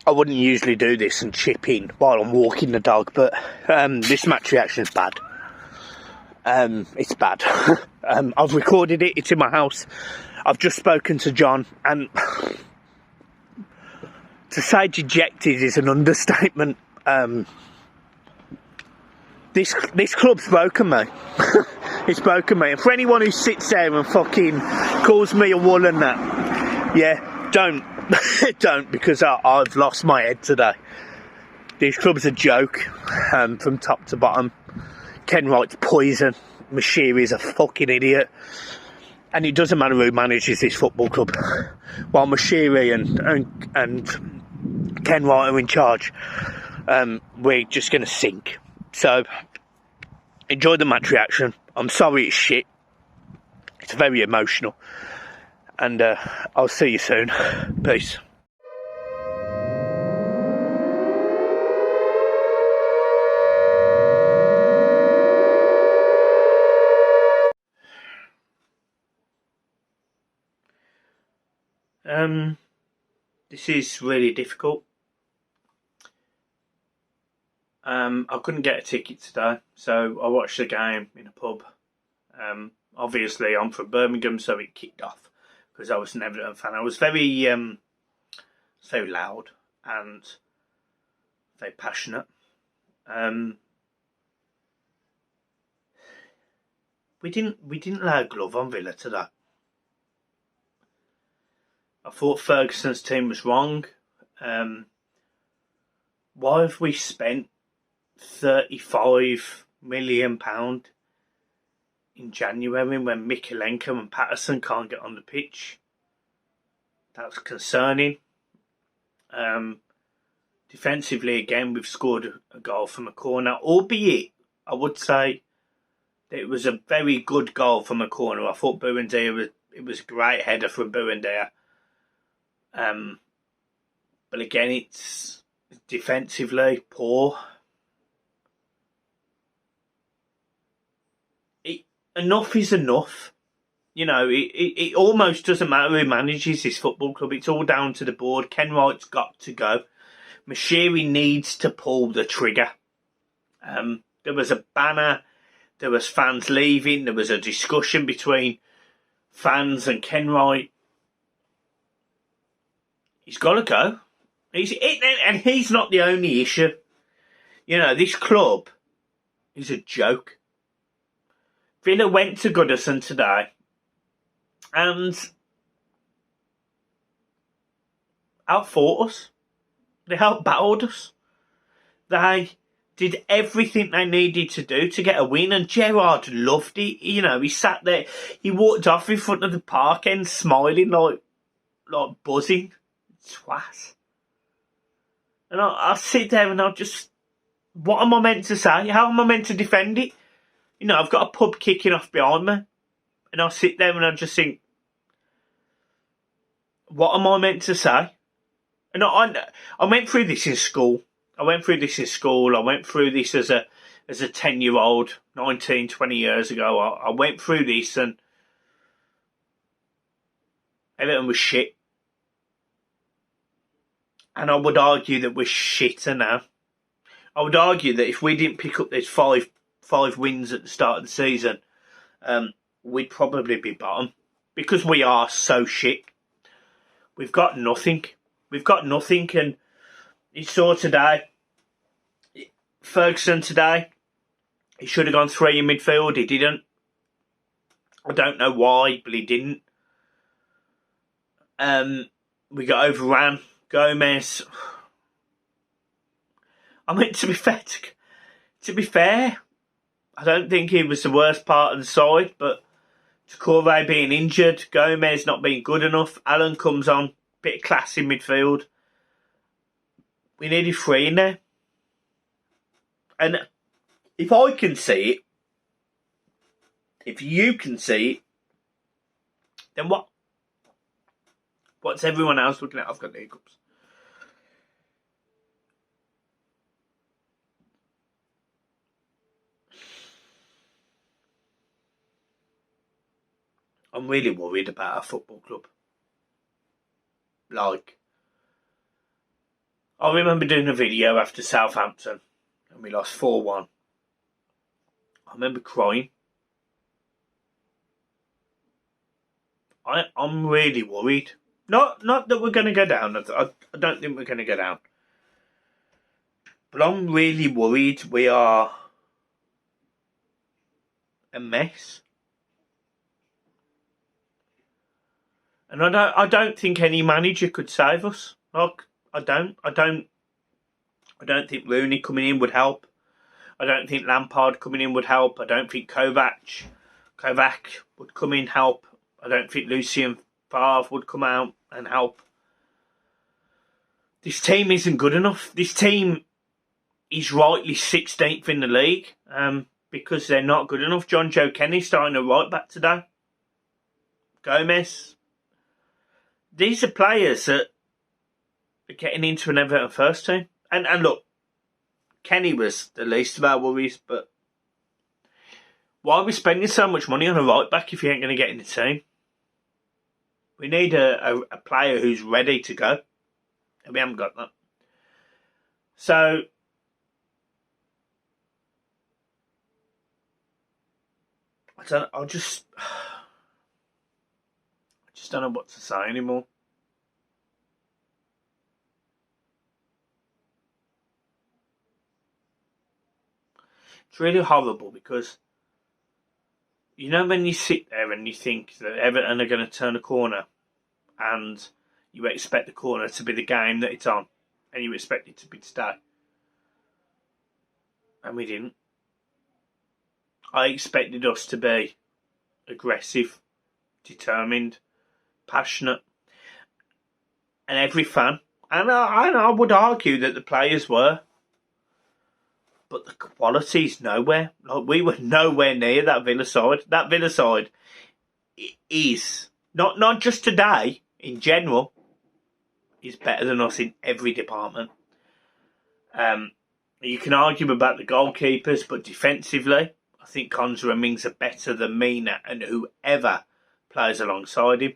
I wouldn't usually do this and chip in while I'm walking the dog, but this match reaction is bad. It's bad. I've recorded it, it's in my house. I've just spoken to John, and to say dejected is an understatement. This club's broken me. It's broken me. And for anyone who sits there and fucking calls me a wool and that, yeah, don't. Don't, because I've lost my head today. This club's a joke, from top to bottom. Ken Wright's poison. Mashiri's a fucking idiot. And it doesn't matter who manages this football club. While Mashiri and Ken Wright are in charge, we're just going to sink. So, enjoy the match reaction. I'm sorry it's shit. It's very emotional. And I'll see you soon. Peace. This is really difficult. I couldn't get a ticket today, so I watched the game in a pub. Obviously, I'm from Birmingham, so it kicked off because I was an Everton fan. I was very loud and very passionate. We didn't lay a glove on Villa today. I thought Ferguson's team was wrong. Why have we spent £35 million in January when Mikalenko and Patterson can't get on the pitch? That's concerning. Defensively, again, we've scored a goal from a corner, albeit I would say that it was a very good goal from a corner. I thought it was a great header from Buendia. But again, it's defensively poor. Enough is enough. You know, it almost doesn't matter who manages this football club. It's all down to the board. Ken Wright's got to go. Mashiri needs to pull the trigger. There was a banner. There was fans leaving. There was a discussion between fans and Ken Wright. He's got to go. And he's not the only issue. You know, this club is a joke. Villa went to Goodison today and outfought us. They outbattled us. They did everything they needed to do to get a win, and Gerrard loved it. You know, he sat there, he walked off in front of the park end smiling like buzzing. Twat. And I'll sit there and I'll just, what am I meant to say? How am I meant to defend it? You know, I've got a pub kicking off behind me, and I'll sit there and I'll just think, what am I meant to say? And I went through this in school. I went through this as a 10-year-old, 19, 20 years ago. I went through this, and Everton was shit. And I would argue that we're shitter now. I would argue that if we didn't pick up these five wins at the start of the season, we'd probably be bottom. Because we are so shit. We've got nothing. And you saw today, Ferguson today, he should have gone 3 in midfield. He didn't. I don't know why, but he didn't. We got overran. Gomez. I mean, to be fair, I don't think he was the worst part of the side, but Takore being injured, Gomez not being good enough, Allen comes on, bit of class in midfield. We needed 3 in there. And if I can see it, if you can see it, then what? What's everyone else looking at? I've got the hiccups. I'm really worried about our football club. Like, I remember doing a video after Southampton and we lost 4-1. I remember crying. I'm really worried. Not that we're going to go down. I don't think we're going to go down. But I'm really worried we are a mess. And I don't think any manager could save us. Like, I don't think Rooney coming in would help. I don't think Lampard coming in would help. I don't think Kovac would come in help. I don't think Lucien Favre would come out and help. This team isn't good enough. This team is rightly 16th in the league because they're not good enough. John Joe Kenny starting a right back today. Gomez. These are players that are getting into an Everton first team. And look, Kenny was the least of our worries, but why are we spending so much money on a right back if you ain't going to get in the team? We need a player who's ready to go. And we haven't got that. So I just don't know what to say anymore. It's really horrible because, you know, when you sit there and you think that Everton are going to turn a corner and you expect the corner to be the game that it's on and you expect it to be today. And we didn't. I expected us to be aggressive, determined, passionate. And every fan, and I would argue that the players were, but the quality's nowhere. Like, we were nowhere near that Villa side. That Villa side is, not just today, in general, is better than us in every department. You can argue about the goalkeepers, but defensively, I think Konza and Mings are better than Mina and whoever plays alongside him.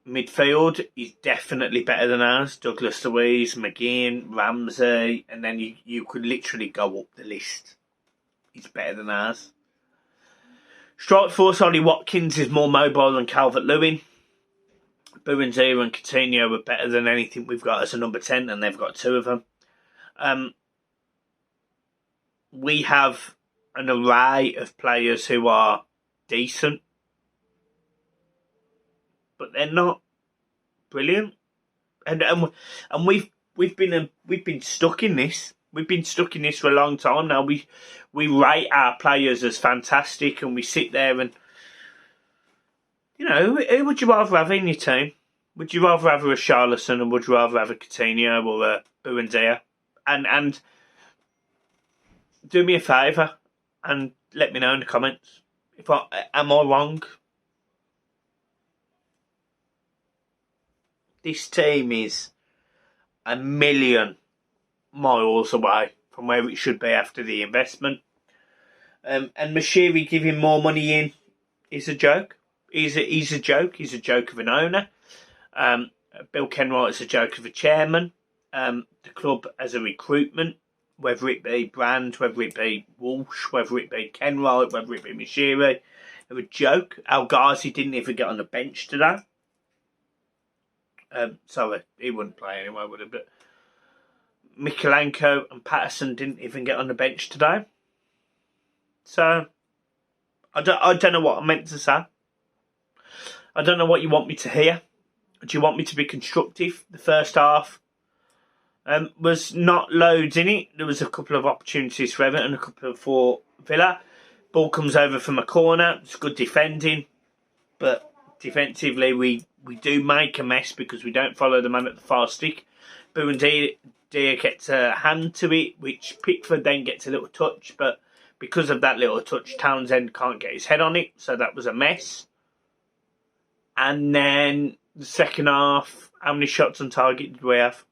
Midfield is definitely better than ours. Douglas Luiz, McGinn, Ramsey, and then you could literally go up the list. He's better than ours. Strike force, Ollie Watkins is more mobile than Calvert-Lewin. Buendia and Coutinho are better than anything we've got as a number 10, and they've got two of them. We have an array of players who are decent, but they're not brilliant. And we've been stuck in this. We've been stuck in this for a long time now. We rate our players as fantastic, and we sit there and, you know, who would you rather have in your team? Would you rather have a Richarlison, or would you rather have a Coutinho or a Buendia? And do me a favour and let me know in the comments if am I wrong. This team is a million miles away from where it should be after the investment. And Mashiri giving more money in is a joke. He's a joke. He's a joke of an owner. Bill Kenwright is a joke of a chairman. The club as a recruitment, whether it be Brand, whether it be Walsh, whether it be Kenwright, whether it be Mashiri, they're a joke. El Ghazi didn't even get on the bench today. Sorry, he wouldn't play anyway, would he? But Mikalenko and Patterson didn't even get on the bench today. So, I don't know what I meant to say. I don't know what you want me to hear. Do you want me to be constructive? The first half was not loads in it. There was a couple of opportunities for Everton, a couple for Villa. Ball comes over from a corner. It's good defending. But defensively, we do make a mess because we don't follow the man at the far stick. Buendia gets a hand to it, which Pickford then gets a little touch. But because of that little touch, Townsend can't get his head on it. So that was a mess. And then the second half, how many shots on target did we have?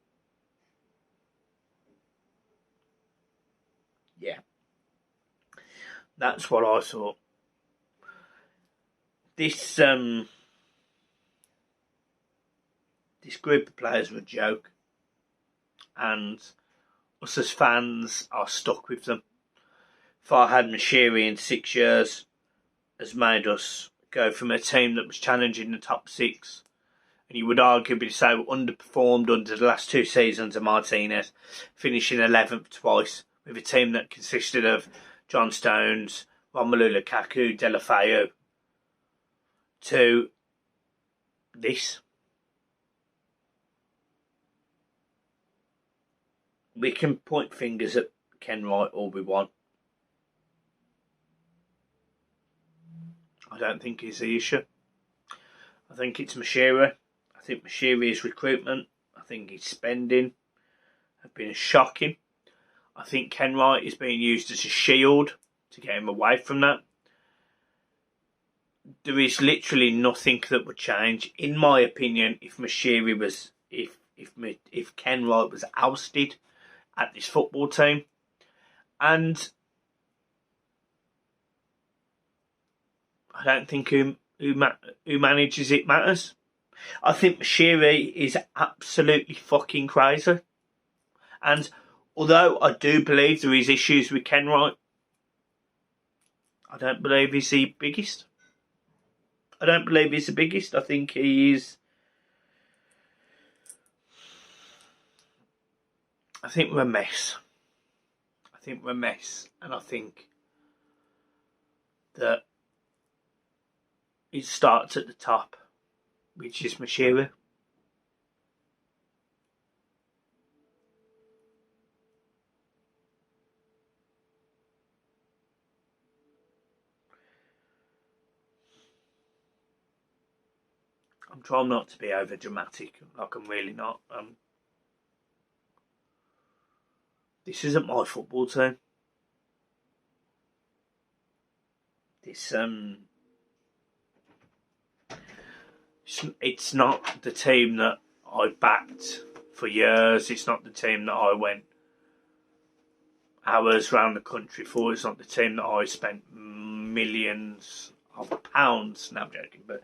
Yeah. That's what I thought. This group of players were a joke. and us as fans are stuck with them. Farhad Moshiri in 6 years has made us go from a team that was challenging the top 6, and you would arguably say underperformed under the last 2 seasons of Martinez, finishing 11th twice, with a team that consisted of John Stones, Romelu Lukaku, Deulofeu, to this. We can point fingers at Ken Wright all we want. I don't think he's the issue. I think it's Moshiri. I think Moshiri's recruitment, I think his spending have been shocking. I think Ken Wright is being used as a shield to get him away from that. There is literally nothing that would change, in my opinion, if Moshiri was, if Ken Wright was ousted at this football team. And I don't think who manages it matters. I think Moshiri is absolutely fucking crazy. And although I do believe there is issues with Ken Wright, I don't believe he's the biggest. I don't believe he's the biggest. I think he is... I think we're a mess. I think we're a mess. And I think that it starts at the top, which is Moshiri. I'm trying not to be over dramatic, like I'm really not. This isn't my football team. It's not the team that I backed for years. It's not the team that I went hours around the country for. It's not the team that I spent millions of pounds. No, I'm joking, but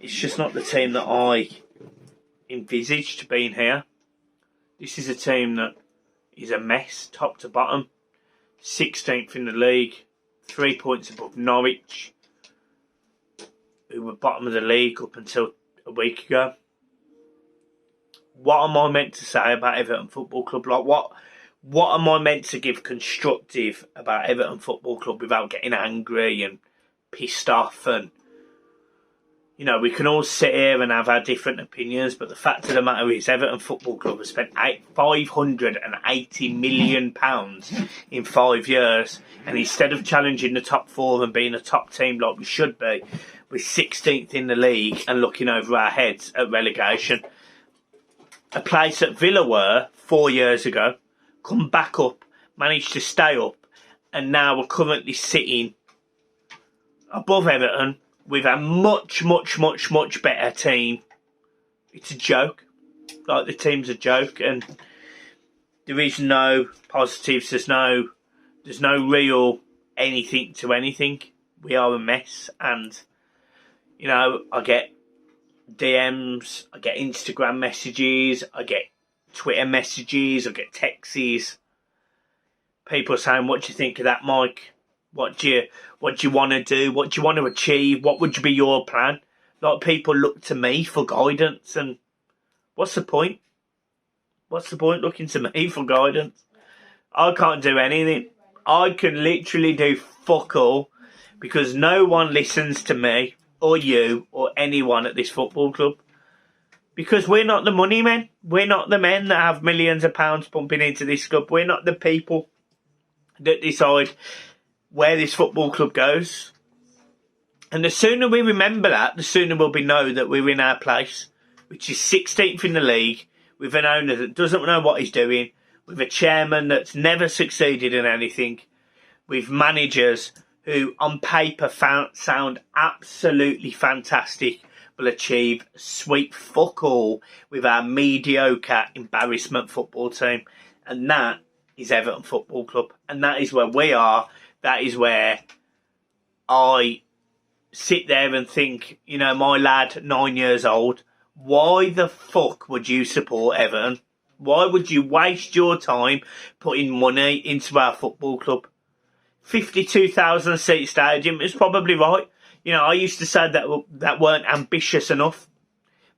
it's just not the team that I envisaged being here. This is a team that is a mess, top to bottom. 16th in the league, 3 points above Norwich, who were bottom of the league up until a week ago. What am I meant to say about Everton Football Club? Like, what am I meant to give constructive about Everton Football Club without getting angry and pissed off? And, you know, we can all sit here and have our different opinions, but the fact of the matter is Everton Football Club has spent £580 million in 5 years, and instead of challenging the top 4 and being a top team like we should be, we're 16th in the league and looking over our heads at relegation. A place that Villa were 4 years ago, come back up, managed to stay up, and now we're currently sitting above Everton with a much, much, much, much better team. It's a joke. Like, the team's a joke, and there is no positives. There's no real anything to anything. We are a mess, and, you know, I get DMs, I get Instagram messages, I get Twitter messages, I get texts. People saying, "What do you think of that, Mike? What do you want to do? What do you want to achieve? What would be your plan?" Like, people look to me for guidance, and what's the point? What's the point looking to me for guidance? I can't do anything. I can literally do fuck all, because no one listens to me or you or anyone at this football club. Because we're not the money men. We're not the men that have millions of pounds pumping into this club. We're not the people that decide where this football club goes. And the sooner we remember that, the sooner we'll know that we're in our place, which is 16th in the league, with an owner that doesn't know what he's doing, with a chairman that's never succeeded in anything, with managers who on paper sound absolutely fantastic, will achieve sweet fuck all with our mediocre embarrassment football team. And that is Everton Football Club. And that is where we are. That is where I sit there and think, you know, my lad, 9 years old, why the fuck would you support Everton? Why would you waste your time putting money into our football club? 52,000 seat stadium is probably right. You know, I used to say that weren't ambitious enough.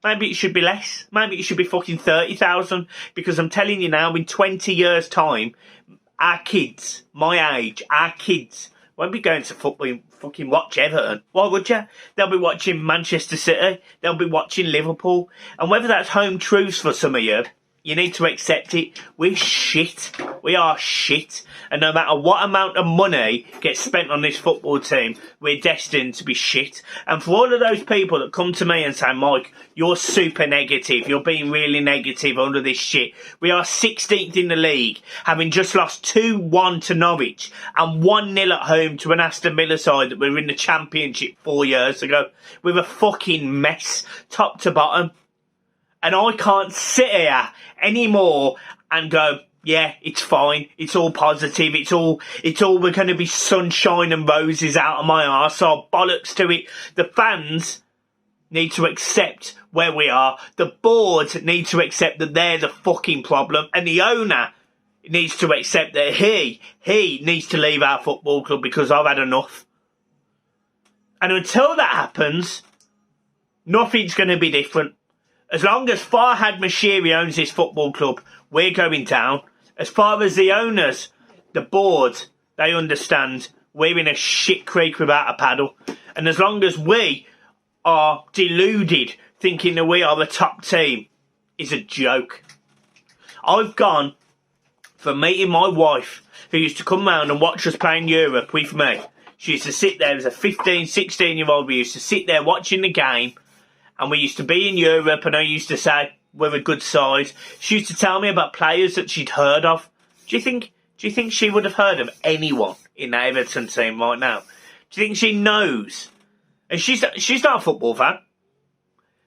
Maybe it should be less. Maybe it should be fucking 30,000. Because I'm telling you now, in 20 years' time, our kids, my age, our kids won't be going to football, fucking watch Everton. Why would you? They'll be watching Manchester City. They'll be watching Liverpool. And whether that's home truths for some of you, you need to accept it. We're shit. We are shit. And no matter what amount of money gets spent on this football team, we're destined to be shit. And for all of those people that come to me and say, Mike, you're super negative. You're being really negative under this shit. We are 16th in the league, having just lost 2-1 to Norwich and 1-0 at home to an Aston Villa side that were in the Championship 4 years ago. We're a fucking mess, top to bottom. And I can't sit here anymore and go, yeah, it's fine. It's all positive. It's all we're going to be sunshine and roses out of my arse. So bollocks to it. The fans need to accept where we are. The board need to accept that they're the fucking problem. And the owner needs to accept that he needs to leave our football club because I've had enough. And until that happens, nothing's going to be different. As long as Farhad Moshiri owns this football club, we're going down. As far as the owners, the board, they understand we're in a shit creek without a paddle. And as long as we are deluded thinking that we are the top team, is a joke. I've gone from meeting my wife, who used to come round and watch us play in Europe with me. She used to sit there as a 15, 16-year-old. We used to sit there watching the game. And we used to be in Europe, and I used to say, we're a good side. She used to tell me about players that she'd heard of. Do you think she would have heard of anyone in the Everton team right now? Do you think she knows? And she's not a football fan.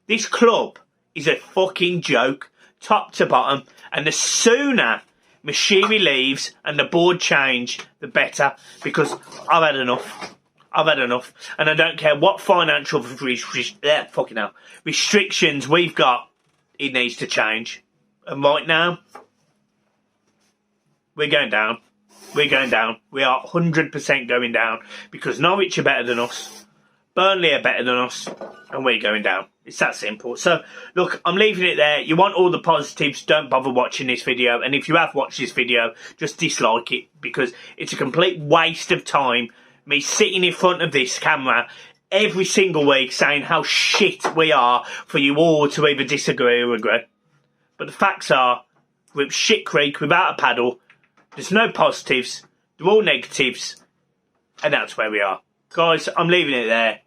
This club is a fucking joke, top to bottom. And the sooner Moshiri leaves and the board change, the better. Because I've had enough. I've had enough. And I don't care what financial restrictions we've got, it needs to change. And right now, we're going down. We're going down. We are 100% going down. Because Norwich are better than us. Burnley are better than us. And we're going down. It's that simple. So, look, I'm leaving it there. You want all the positives, don't bother watching this video. And if you have watched this video, just dislike it. Because it's a complete waste of time. Me sitting in front of this camera every single week saying how shit we are for you all to either disagree or agree. But the facts are, we're shit creek without a paddle. There's no positives. They're all negatives. And that's where we are. Guys, I'm leaving it there.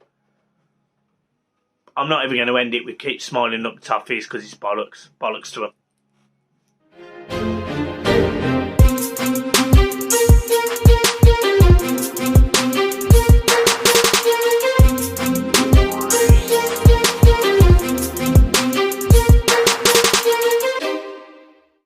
I'm not even going to end it with keep smiling up the toughies because it's bollocks. Bollocks to them.